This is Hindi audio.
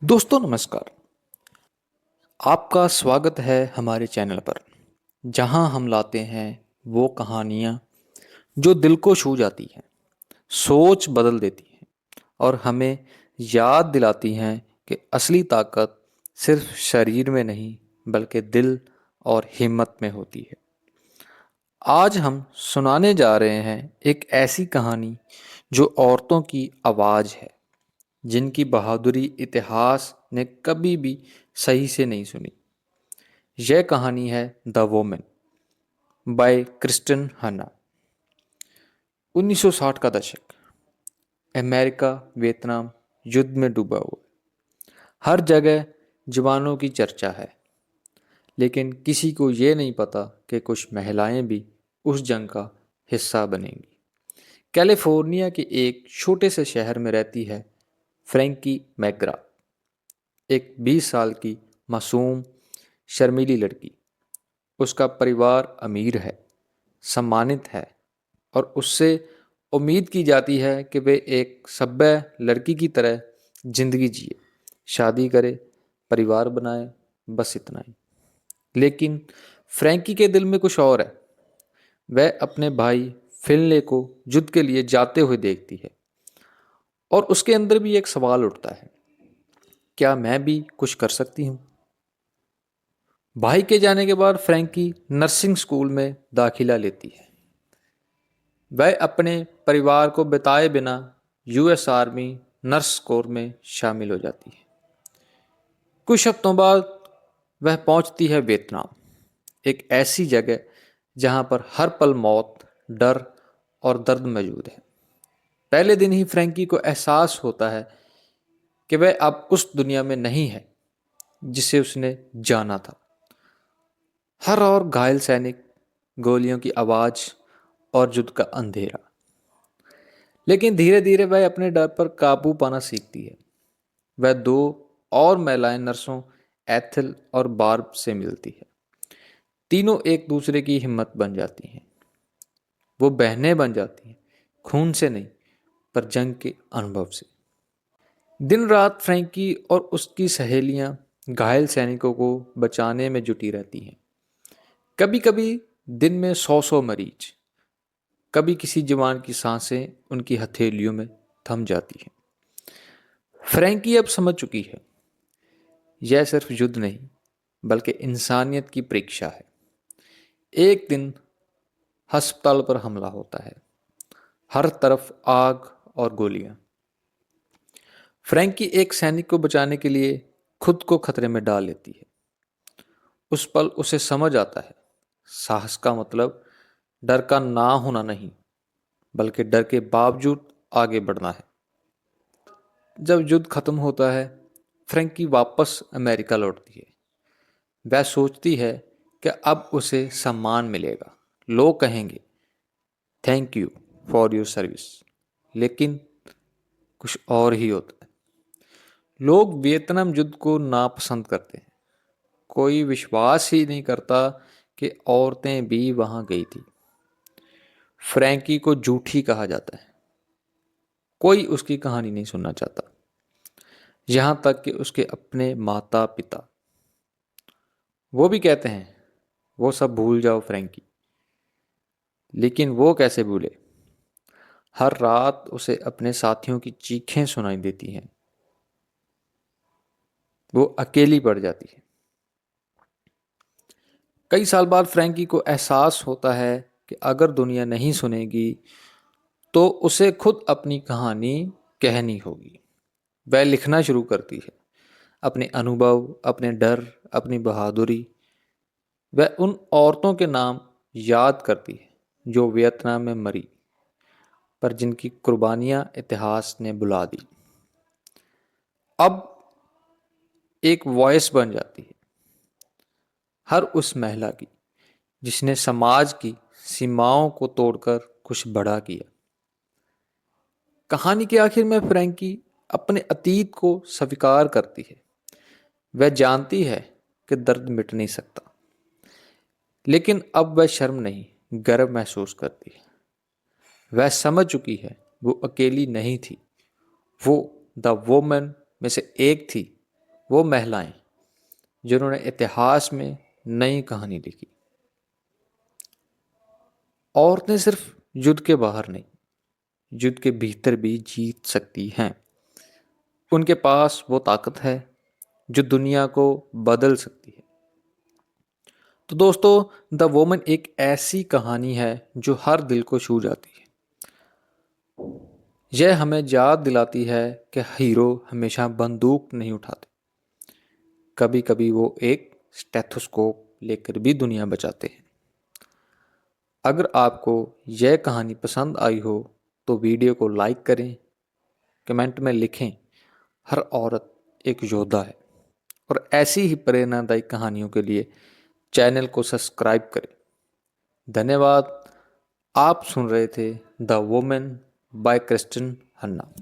दोस्तों नमस्कार। आपका स्वागत है हमारे चैनल पर, जहां हम लाते हैं वो कहानियां जो दिल को छू जाती हैं, सोच बदल देती हैं और हमें याद दिलाती हैं कि असली ताकत सिर्फ शरीर में नहीं बल्कि दिल और हिम्मत में होती है। आज हम सुनाने जा रहे हैं एक ऐसी कहानी जो औरतों की आवाज़ है, जिनकी बहादुरी इतिहास ने कभी भी सही से नहीं सुनी। यह कहानी है द वोमेन बाय क्रिस्टन हन्ना। 1960 का दशक, अमेरिका वियतनाम युद्ध में डूबा हुआ। हर जगह जवानों की चर्चा है, लेकिन किसी को ये नहीं पता कि कुछ महिलाएं भी उस जंग का हिस्सा बनेंगी। कैलिफोर्निया के एक छोटे से शहर में रहती है फ्रैंकी मैकग्रा, एक 20 साल की मासूम शर्मीली लड़की। उसका परिवार अमीर है, सम्मानित है और उससे उम्मीद की जाती है कि वे एक सभ्य लड़की की तरह जिंदगी जिए, शादी करे, परिवार बनाए, बस इतना ही। लेकिन फ्रैंकी के दिल में कुछ और है। वह अपने भाई फिनले को युद्ध के लिए जाते हुए देखती है और उसके अंदर भी एक सवाल उठता है, क्या मैं भी कुछ कर सकती हूँ? भाई के जाने के बाद फ्रैंकी नर्सिंग स्कूल में दाखिला लेती है। वह अपने परिवार को बताए बिना यूएस आर्मी नर्स कोर में शामिल हो जाती है। कुछ हफ्तों बाद वह पहुंचती है वियतनाम, एक ऐसी जगह जहां पर हर पल मौत, डर और दर्द मौजूद है। पहले दिन ही फ्रैंकी को एहसास होता है कि वह अब उस दुनिया में नहीं है जिसे उसने जाना था। हर और घायल सैनिक, गोलियों की आवाज और युद्ध का अंधेरा। लेकिन धीरे धीरे वह अपने डर पर काबू पाना सीखती है। वह दो और महिलाएं नर्सों, एथिल और बार्ब से मिलती है। तीनों एक दूसरे की हिम्मत बन जाती हैं। वो बहनें बन जाती हैं, खून से नहीं पर जंग के अनुभव से। दिन रात फ्रैंकी और उसकी सहेलियां घायल सैनिकों को बचाने में जुटी रहती हैं। कभी कभी दिन में 100 मरीज, कभी किसी जवान की सांसें उनकी हथेलियों में थम जाती हैं। फ्रैंकी अब समझ चुकी है, यह सिर्फ युद्ध नहीं बल्कि इंसानियत की परीक्षा है। एक दिन अस्पताल पर हमला होता है, हर तरफ आग और गोलियां। फ्रैंकी एक सैनिक को बचाने के लिए खुद को खतरे में डाल लेती है। उस पल उसे समझ आता है, साहस का मतलब डर का ना होना नहीं बल्कि डर के बावजूद आगे बढ़ना है। जब युद्ध खत्म होता है, फ्रैंकी वापस अमेरिका लौटती है। वह सोचती है कि अब उसे सम्मान मिलेगा, लोग कहेंगे thank you for your service. लेकिन कुछ और ही होता है। लोग वियतनाम युद्ध को नापसंद करते हैं। कोई विश्वास ही नहीं करता कि औरतें भी वहां गई थी। फ्रैंकी को झूठी कहा जाता है। कोई उसकी कहानी नहीं सुनना चाहता, यहां तक कि उसके अपने माता पिता। वो भी कहते हैं वो सब भूल जाओ फ्रैंकी। लेकिन वो कैसे भूले? हर रात उसे अपने साथियों की चीखें सुनाई देती हैं। वो अकेली पड़ जाती है। कई साल बाद फ्रैंकी को एहसास होता है कि अगर दुनिया नहीं सुनेगी तो उसे खुद अपनी कहानी कहनी होगी। वह लिखना शुरू करती है, अपने अनुभव, अपने डर, अपनी बहादुरी। वह उन औरतों के नाम याद करती है जो वियतनाम में मरी, पर जिनकी कुर्बानियां इतिहास ने बुला दी। अब एक वॉइस बन जाती है हर उस महिला की जिसने समाज की सीमाओं को तोड़कर कुछ बड़ा किया। कहानी के आखिर में फ्रैंकी अपने अतीत को स्वीकार करती है। वह जानती है कि दर्द मिट नहीं सकता, लेकिन अब वह शर्म नहीं, गर्व महसूस करती है। वह समझ चुकी है वो अकेली नहीं थी, वो द वोमन में से एक थी वो महिलाएं जिन्होंने इतिहास में नई कहानी लिखी। औरतें सिर्फ युद्ध के बाहर नहीं, युद्ध के भीतर भी जीत सकती हैं। उनके पास वो ताकत है जो दुनिया को बदल सकती है। तो दोस्तों, द वोमन एक ऐसी कहानी है जो हर दिल को छू जाती है। यह हमें याद दिलाती है कि हीरो हमेशा बंदूक नहीं उठाते, कभी कभी वो एक स्टेथोस्कोप लेकर भी दुनिया बचाते हैं। अगर आपको यह कहानी पसंद आई हो तो वीडियो को लाइक करें, कमेंट में लिखें हर औरत एक योद्धा है, और ऐसी ही प्रेरणादायी कहानियों के लिए चैनल को सब्सक्राइब करें। धन्यवाद। आप सुन रहे थे the women by Kristin Hannah.